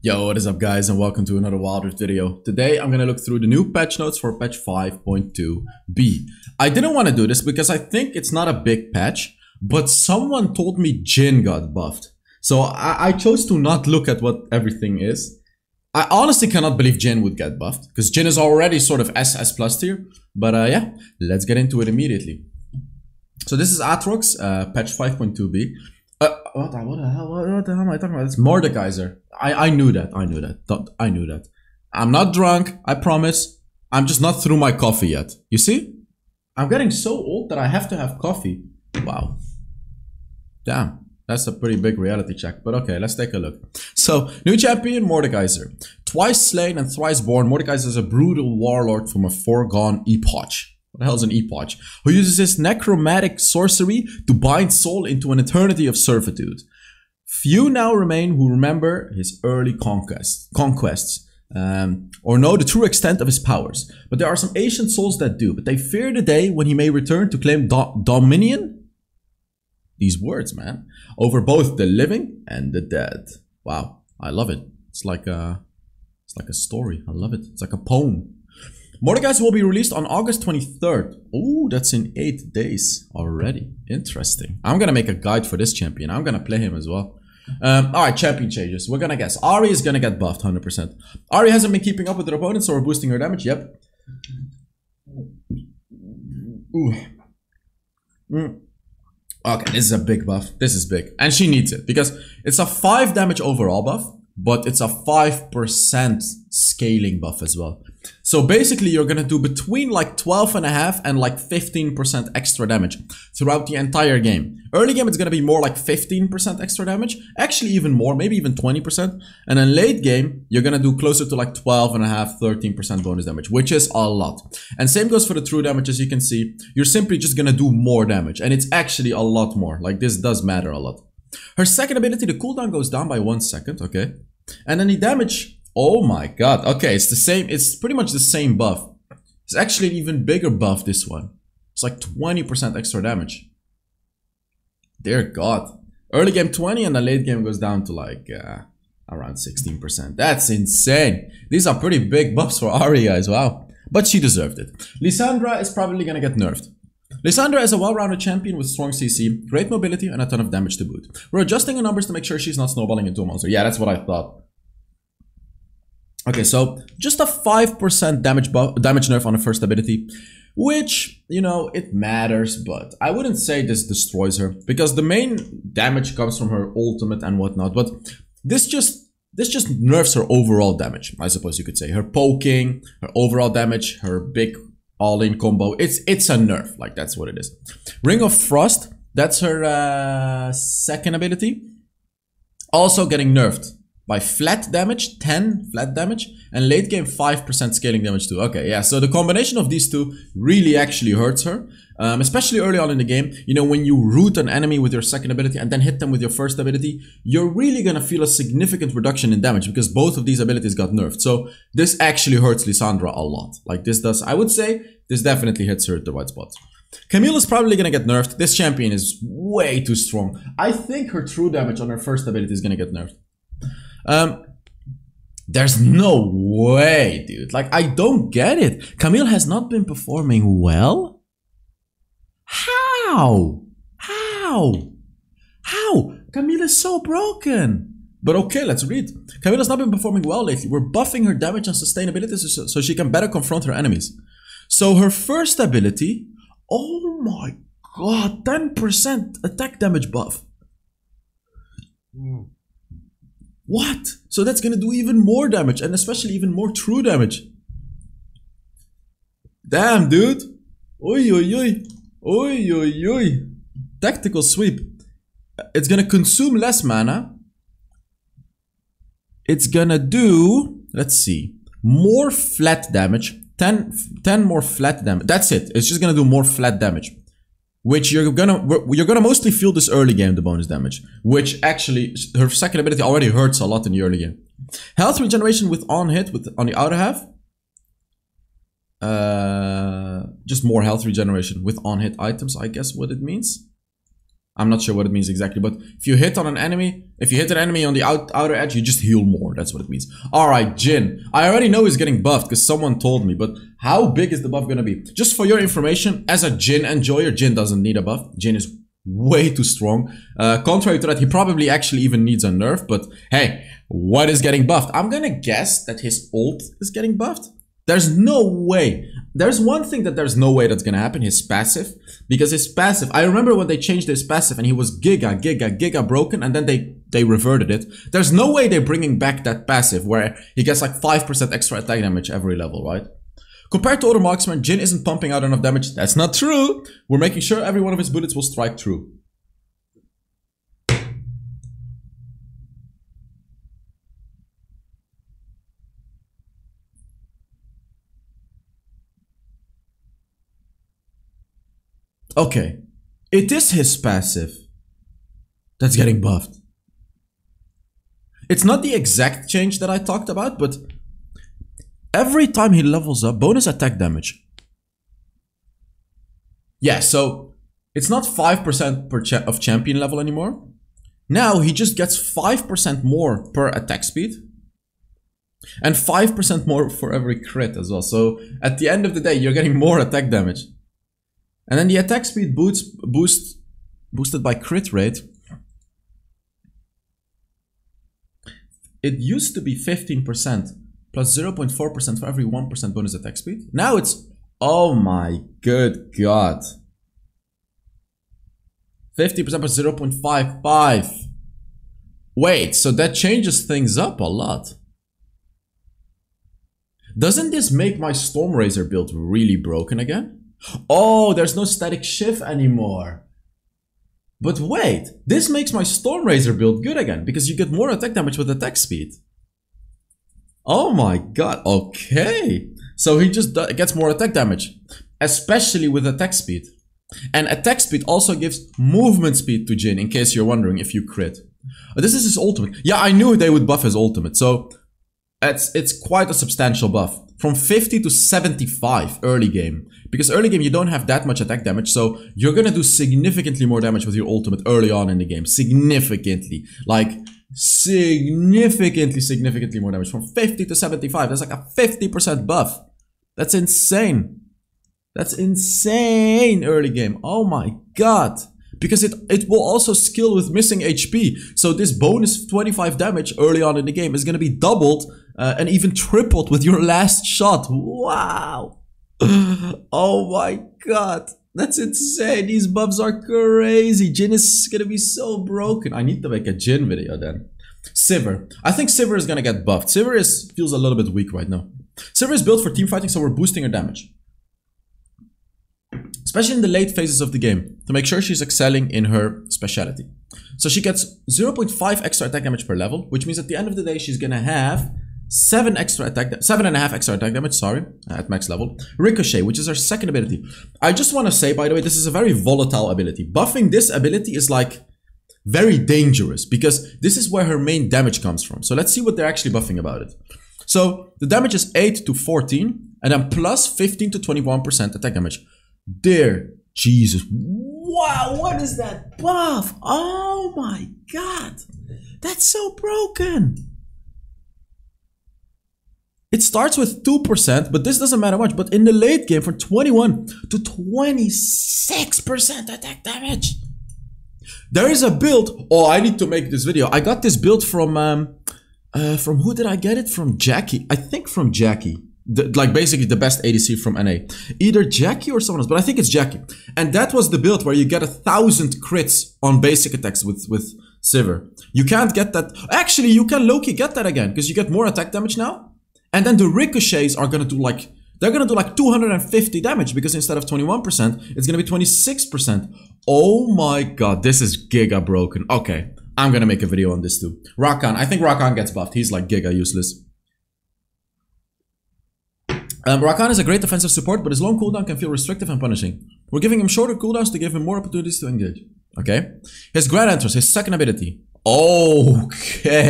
Yo, what is up guys, and welcome to another Wild Rift video. Today I'm gonna look through the new patch notes for patch 5.2b. I didn't want to do this because I think it's not a big patch, but someone told me JHIN got buffed. So I chose to not look at what everything is. I honestly cannot believe JHIN would get buffed, because JHIN is already sort of SS plus tier. But yeah, let's get into it immediately. So this is Atrox, patch 5.2b. What the hell am I talking about? It's Mordekaiser. I knew that. I knew that. I'm not drunk, I promise. I'm just not through my coffee yet. You see? I'm getting so old that I have to have coffee. Wow. Damn. That's a pretty big reality check. But okay, let's take a look. So, new champion, Mordekaiser. Twice slain and thrice born, Mordekaiser is a brutal warlord from a foregone epoch. What the hell is an epoch? Who uses his necromantic sorcery to bind soul into an eternity of servitude. Few now remain who remember his early conquests, or know the true extent of his powers. But there are some ancient souls that do, but they fear the day when he may return to claim dominion? These words, man. Over both the living and the dead. Wow, I love it. It's like a story. I love it. It's like a poem. Mordekaiser will be released on August 23rd. Oh, that's in 8 days already. Interesting. I'm gonna make a guide for this champion. I'm gonna play him as well. Alright, champion changes. We're gonna guess. Ahri is gonna get buffed 100%. Ahri hasn't been keeping up with her opponents, so we're boosting her damage. Yep. Ooh. Okay, this is a big buff. This is big. And she needs it because it's a 5 damage overall buff, but it's a 5% scaling buff as well. So basically you're gonna do between like 12.5 and like 15% extra damage throughout the entire game. Early game it's gonna be more like 15% extra damage, actually even more, maybe even 20%. And then late game you're gonna do closer to like 12.5, 13% bonus damage, which is a lot. And same goes for the true damage. As you can see, you're simply just gonna do more damage, and it's actually a lot more. Like, this does matter a lot. Her second ability, the cooldown goes down by 1 second, okay? And then the damage, oh my god, okay, it's the same, it's pretty much the same buff. It's actually an even bigger buff, this one. It's like 20% extra damage. Dear god. Early game 20 and the late game goes down to like around 16%. That's insane. These are pretty big buffs for Ahri, guys, wow. But she deserved it. Lissandra is probably gonna get nerfed. Lissandra is a well-rounded champion with strong CC, great mobility, and a ton of damage to boot. We're adjusting the numbers to make sure she's not snowballing into a monster. Yeah, that's what I thought. Okay, so just a 5% damage nerf on the first ability, which, you know, it matters, but I wouldn't say this destroys her, because the main damage comes from her ultimate and whatnot, but this just nerfs her overall damage, I suppose you could say. Her poking, her overall damage, her big all-in combo, it's a nerf, like that's what it is. Ring of Frost, that's her second ability, also getting nerfed by flat damage, 10 flat damage, and late game 5% scaling damage too. Okay, yeah, so the combination of these two really actually hurts her, especially early on in the game. You know, when you root an enemy with your second ability and then hit them with your first ability, you're really gonna feel a significant reduction in damage because both of these abilities got nerfed. So this actually hurts Lissandra a lot. Like, this does, I would say, this definitely hits her at the right spots. Camille is probably gonna get nerfed. This champion is way too strong. I think her true damage on her first ability is gonna get nerfed. There's no way, dude. Like, I don't get it. Camille has not been performing well? How? Camille is so broken. But okay, let's read. Camille has not been performing well lately. We're buffing her damage and sustainability so she can better confront her enemies. So her first ability, oh my god, 10% attack damage buff. What? So that's gonna do even more damage, and especially even more true damage. Damn, dude. Oi, oi, oi. Oi, oi, oi. Tactical sweep. It's gonna consume less mana. It's gonna do, let's see, more flat damage. 10 more flat damage. That's it. It's just gonna do more flat damage. Which you're gonna mostly feel this early game, the bonus damage. Which actually, her second ability already hurts a lot in the early game. Health regeneration with on hit on the outer half. Just more health regeneration with on hit items, I guess what it means. I'm not sure what it means exactly, but if you hit an enemy on the outer edge, you just heal more. That's what it means. Alright, JHIN. I already know he's getting buffed because someone told me, but how big is the buff gonna be? Just for your information, as a JHIN enjoyer, JHIN doesn't need a buff. JHIN is way too strong. Contrary to that, he probably actually even needs a nerf, but hey, what is getting buffed? I'm gonna guess that his ult is getting buffed. There's no way. There's one thing that there's no way that's gonna happen, his passive. Because his passive, I remember when they changed his passive and he was giga broken and then they reverted it. There's no way they're bringing back that passive where he gets like 5% extra attack damage every level, right? Compared to other marksmen, JHIN isn't pumping out enough damage. That's not true. We're making sure every one of his bullets will strike true. Okay, it is his passive that's getting buffed. It's not the exact change that I talked about, but every time he levels up, bonus attack damage. Yeah, so it's not 5% of champion level anymore. Now he just gets 5% more per attack speed. And 5% more for every crit as well. So at the end of the day, you're getting more attack damage. And then the attack speed boosted by crit rate. It used to be 15% plus 0.4% for every 1% bonus attack speed. Now it's, oh my good god. 50% plus 0.55. Wait, so that changes things up a lot. Doesn't this make my Stormrazor build really broken again? Oh, there's no static shift anymore. But wait, this makes my Stormrazor build good again because you get more attack damage with attack speed. Oh my god, okay. So he just gets more attack damage, especially with attack speed. And attack speed also gives movement speed to JHIN, in case you're wondering if you crit. This is his ultimate. Yeah, I knew they would buff his ultimate, so it's quite a substantial buff. From 50 to 75 early game. Because early game you don't have that much attack damage, so you're gonna do significantly more damage with your ultimate early on in the game. Significantly. Like, significantly more damage. From 50 to 75, that's like a 50% buff. That's insane. That's insane early game. Oh my god. Because it will also skill with missing HP. So this bonus 25 damage early on in the game is gonna be doubled and even tripled with your last shot. Wow. Oh my god. That's insane. These buffs are crazy. JHIN is gonna be so broken. I need to make a JHIN video then. Sivir. I think Sivir is gonna get buffed. Sivir feels a little bit weak right now. Sivir is built for team fighting, so we're boosting her damage. Especially in the late phases of the game, to make sure she's excelling in her specialty. So she gets 0.5 extra attack damage per level, which means at the end of the day, she's gonna have 7.5 extra attack damage, sorry, at max level. Ricochet, which is her second ability. I just want to say, by the way, this is a very volatile ability. Buffing this ability is like very dangerous because this is where her main damage comes from. So let's see what they're actually buffing about it. So the damage is 8 to 14 and then plus 15 to 21% attack damage. Dear Jesus. Wow, what is that buff? Oh my god. That's so broken. It starts with 2%, but this doesn't matter much. But in the late game, from 21 to 26% attack damage. There is a build. Oh, I need to make this video. I got this build from who did I get it? From Jackie. I think from Jackie. Like basically the best ADC from NA. Either Jackie or someone else, but I think it's Jackie. And that was the build where you get 1,000 crits on basic attacks with Sivir. You can't get that. Actually, you can low-key get that again because you get more attack damage now. And then the ricochets are gonna do like, they're gonna do like 250 damage because instead of 21%, it's gonna be 26%. Oh my god, this is giga broken. Okay, I'm gonna make a video on this too. Rakan, I think Rakan gets buffed. He's like giga useless. Rakan is a great defensive support, but his long cooldown can feel restrictive and punishing. We're giving him shorter cooldowns to give him more opportunities to engage. Okay? His Grand Entrance, his second ability. Okay.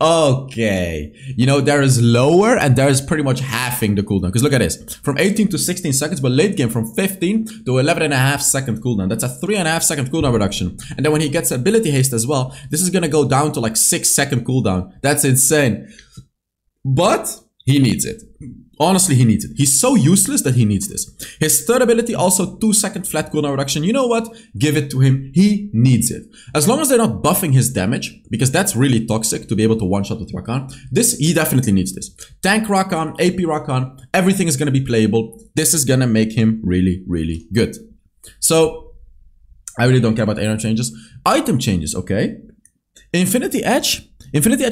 Okay. You know, there is lower and there is pretty much halving the cooldown. Because look at this. From 18 to 16 seconds, but late game from 15 to 11.5 second cooldown. That's a 3.5 second cooldown reduction. And then when he gets ability haste as well, this is gonna go down to like 6 second cooldown. That's insane. But he needs it. Honestly, he needs it. He's so useless that he needs this. His third ability, also 2 second flat cooldown reduction. You know what? Give it to him. He needs it. As long as they're not buffing his damage, because that's really toxic to be able to one-shot with Rakan. He definitely needs this. Tank Rakan, AP Rakan, everything is going to be playable. This is going to make him really, really good. So, I really don't care about item changes. Item changes, okay? Infinity Edge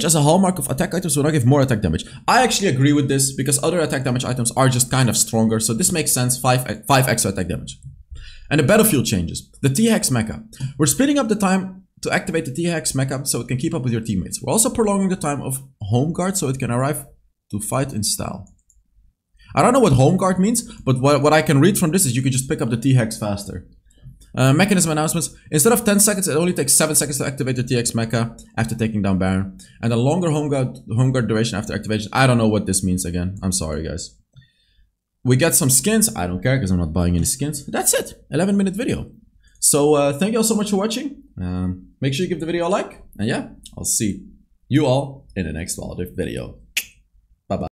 as a hallmark of attack items will not give more attack damage. I actually agree with this because other attack damage items are just kind of stronger. So this makes sense, 5 extra attack damage. And the battlefield changes. The T-Hex mecha. We're speeding up the time to activate the T-Hex mecha so it can keep up with your teammates. We're also prolonging the time of Home Guard so it can arrive to fight in style. I don't know what Home Guard means, but what I can read from this is you can just pick up the T-Hex faster. Mechanism announcements. Instead of 10 seconds, it only takes 7 seconds to activate the TX mecha after taking down Baron. And a longer home guard duration after activation. I don't know what this means again. I'm sorry, guys. We get some skins. I don't care because I'm not buying any skins. That's it. 11-minute video. So thank you all so much for watching. Make sure you give the video a like. And yeah, I'll see you all in the next video. Bye-bye.